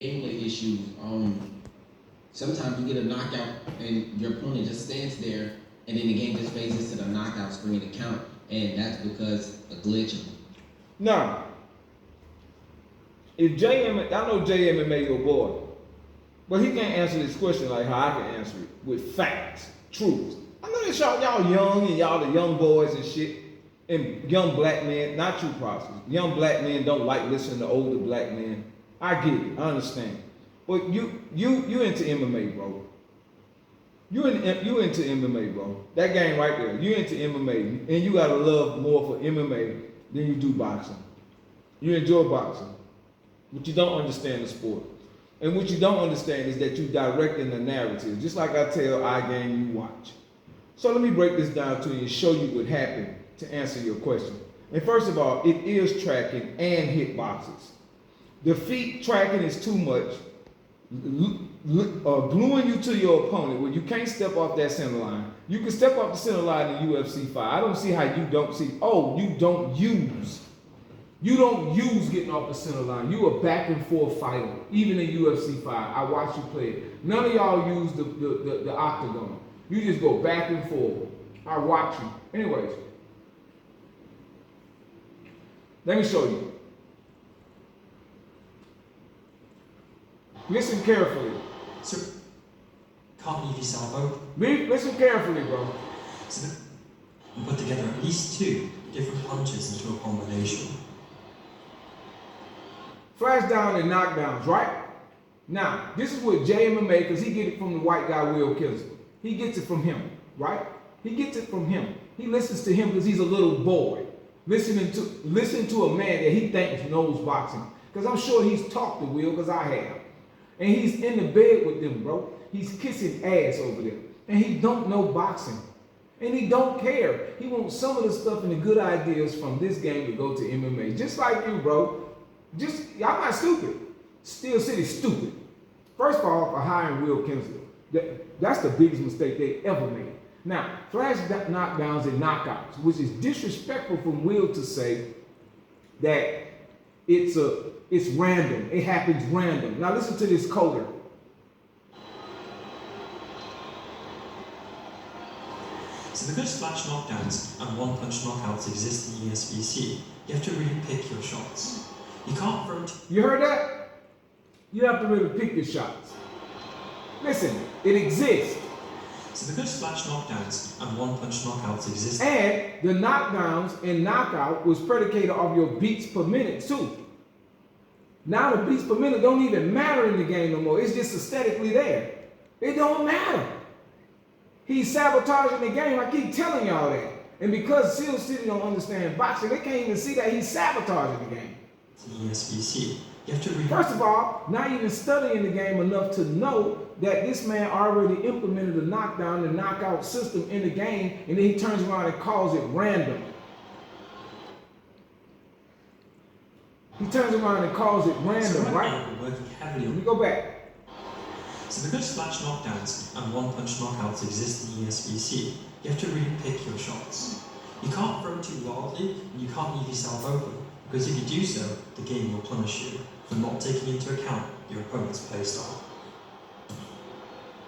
Ankle issues. Sometimes you get a knockout and your opponent just stands there, and then the game just fades into the knockout screen to count, and that's because a glitch. Now, if JayMMA, I know JayMMA your boy, but he can't answer this question like how I can answer it with facts, truths. I know that y'all young and y'all the young boys and shit, and young black men, not you, Pryoxis. Young black men don't like listening to older black men. I get it, I understand. But you into MMA, bro. You into MMA, bro. That game right there. You into MMA, and you got a love more for MMA than you do boxing. You enjoy boxing, but you don't understand the sport. And what you don't understand is that you directing the narrative, just like I tell iGame you watch. So let me break this down to you and show you what happened to answer your question. And first of all, it is tracking and hit boxes. The feet tracking is too much, gluing you to your opponent where you can't step off that center line. You can step off the center line in UFC 5. I don't see how you don't see. Oh, you don't use getting off the center line. You a back and forth fighter, even in UFC 5. I watch you play it. None of y'all use the octagon. You just go back and forth. I watch you. Anyways, let me show you. Listen carefully. So, can't leave yourself open. Listen carefully, bro. So, you put together at least two different punches into a combination. Flash down and knockdowns, right? Now, this is what JayMMA, because he get it from the white guy Will Kinsler. He gets it from him, right? He gets it from him. He listens to him because he's a little boy. Listen to a man that he thinks knows boxing. Because I'm sure he's talked to Will, because I have. And he's in the bed with them, bro. He's kissing ass over there. And he don't know boxing. And he don't care. He wants some of the stuff and the good ideas from this game to go to MMA. Just like you, bro. Y'all not stupid. Steel City's stupid. First of all, for hiring Will Kinsler. That's the biggest mistake they ever made. Now, flash knockdowns and knockouts, which is disrespectful from Will to say that it's random. It happens random. Now listen to this coder. So because splash knockdowns and one-punch knockouts exist in ESBC, you have to really pick your shots. You can't throw... You heard that? You have to really pick your shots. Listen, it exists. So because splash knockdowns and one-punch knockouts exist... And the knockdowns and knockout was predicated off your beats per minute too. Now the beats per minute don't even matter in the game no more. It's just aesthetically there. It don't matter. He's sabotaging the game. I keep telling y'all that. And because Steel City don't understand boxing, they can't even see that he's sabotaging the game. ESBC. You have to really... First of all, not even studying the game enough to know that this man already implemented the knockdown and knockout system in the game, and then he turns around and calls it random. He turns around and calls it random, so right? We're working heavily Let on... me go back. So because splash knockdowns and one-punch knockouts exist in ESBC, you have to really pick your shots. You can't throw too wildly, and you can't leave yourself open, because if you do so, the game will punish you for not taking into account your opponent's playstyle.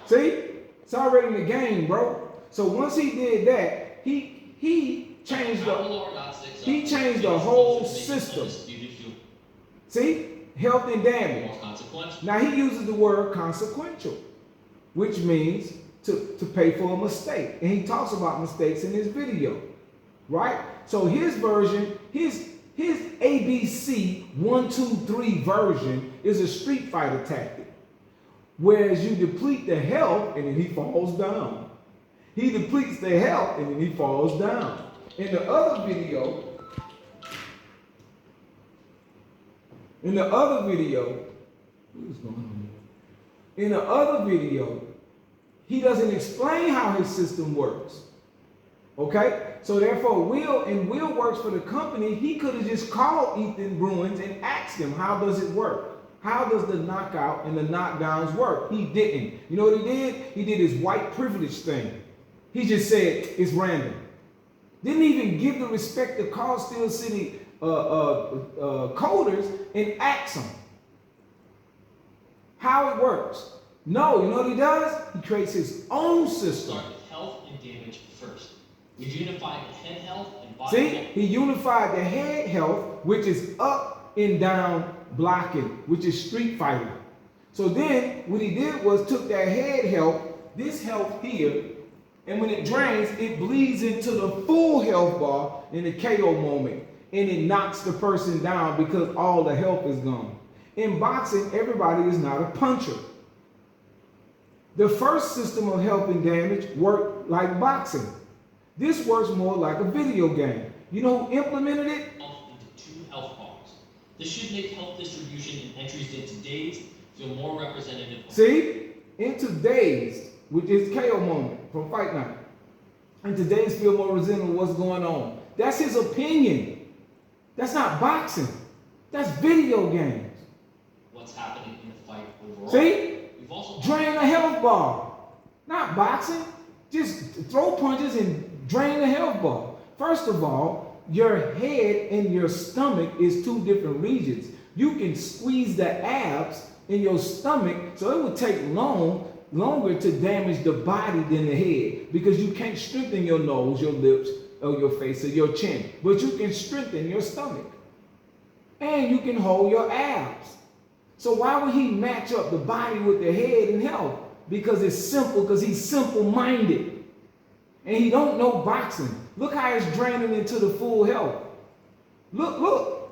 See? It's already in the game, bro. So once he did that, he changed the whole system. See? Health and damage. Now he uses the word consequential, which means to pay for a mistake. And he talks about mistakes in his video. Right? So his version, his ABC 1, 2, 3 version is a Street Fighter tactic. Whereas you deplete the health and then he falls down. He depletes the health and then he falls down. In the other video, what is going on here? In the other video, he doesn't explain how his system works. Okay? So therefore, Will works for the company. He could have just called Ethan Bruins and asked him, how does it work? How does the knockout and the knockdowns work? He didn't. You know what he did? He did his white privilege thing. He just said, it's random. Didn't even give the respect to call Steel City coders and ask them. how it works. No, you know what he does? He creates his own system. Start with health and damage first. We unify the head health and body health. See, he unified the head health, which is up and down blocking, which is street fighting. So then what he did was took that head health, this health here, and when it drains, it bleeds into the full health bar in the KO moment. And it knocks the person down because all the health is gone. In boxing, everybody is not a puncher. The first system of health and damage worked like boxing. This works more like a video game. You know who implemented it? Into 2 health bars. This should make health distribution and entries into days feel more representative. See? Into days, which is KO moment from Fight Night. And today's feel more representative of what's going on. That's his opinion. That's not boxing. That's video games. What's happening in the fight overall. See? We've also Drain a health bar. Not boxing. Just throw punches and drain the health bar. First of all, your head and your stomach is 2 different regions. You can squeeze the abs in your stomach, so it would take longer to damage the body than the head, because you can't strengthen your nose, your lips, or your face, or your chin, but you can strengthen your stomach, and you can hold your abs. So why would he match up the body with the head and health? Because it's simple, because he's simple-minded, and he don't know boxing. Look how it's draining into the full health. Look.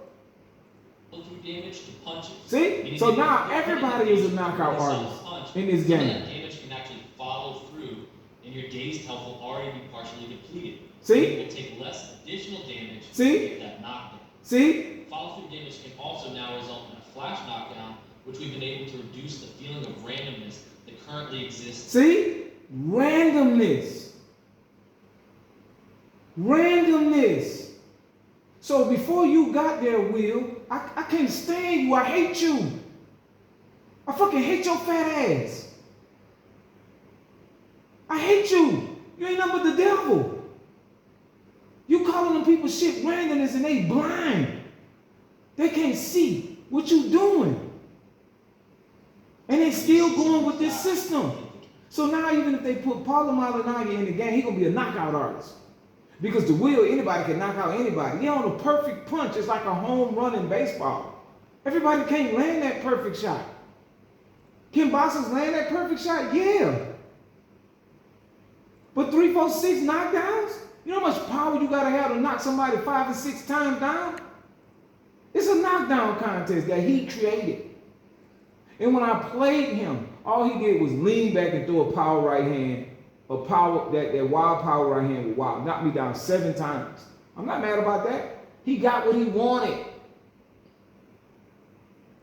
through damage to punches. See? So now everybody is a knockout artist in this game. That damage can actually follow through, and your day's health will already be partially depleted. See? It will take less additional damage See? to get that knockdown. See? Follow-through damage can also now result in a flash knockdown, which we've been able to reduce the feeling of randomness that currently exists. See? Randomness. Randomness. So before you got there, Will, I can't stand you. I hate you. I fucking hate your fat ass. I hate you. You ain't nothing but the devil. You calling them people shit randomness and they blind. They can't see what you doing. And they still going with this system. So now even if they put Paulo Malignaggi in the game, he gonna be a knockout artist. Because the Will, anybody can knock out anybody. He on a perfect punch. It's like a home run in baseball. Everybody can't land that perfect shot. Can boxers land that perfect shot? Yeah. But 3, 4, 6 knockdowns? You know how much power you gotta have to knock somebody 5 or 6 times down? It's a knockdown contest that he created. And when I played him, all he did was lean back and throw a power right hand. A power, that wild power right hand was wild. Knocked me down 7 times. I'm not mad about that. He got what he wanted.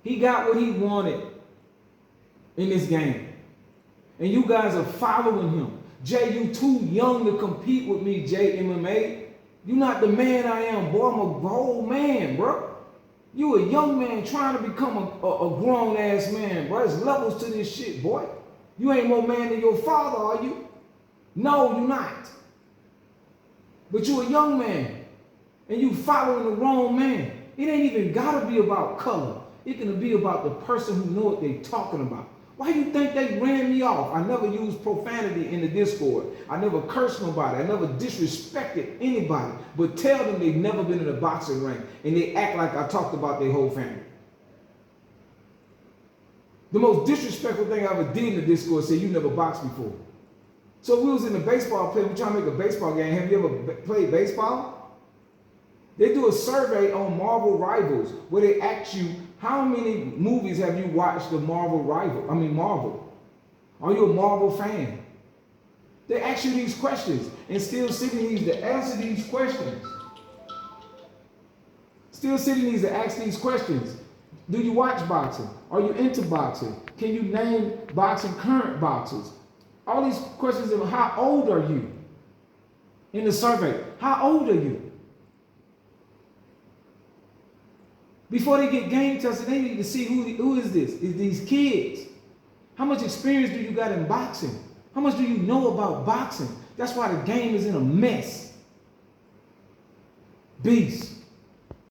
He got what he wanted in this game. And you guys are following him. Jay, you too young to compete with me, JayMMA. You not the man I am, boy. I'm a grown man, bro. You a young man trying to become a grown-ass man, bro. There's levels to this shit, boy. You ain't more man than your father, are you? No, you're not. But you're a young man, and you following the wrong man. It ain't even gotta be about color. It can be about the person who know what they talking about. Why do you think they ran me off? I never used profanity in the Discord. I never cursed nobody. I never disrespected anybody. But tell them they've never been in a boxing ring, and they act like I talked about their whole family. The most disrespectful thing I ever did in the Discord said you never boxed before. So we was in the baseball play, we trying to make a baseball game. Have you ever played baseball? They do a survey on Marvel Rivals where they ask you, how many movies have you watched of Marvel? Are you a Marvel fan? They ask you these questions, and Steel City needs to answer these questions. Steel City needs to ask these questions. Do you watch boxing? Are you into boxing? Can you name boxing current boxers? All these questions of how old are you? In the survey, how old are you? Before they get game tested, they need to see who is this? Is these kids? How much experience do you got in boxing? How much do you know about boxing? That's why the game is in a mess. Beast.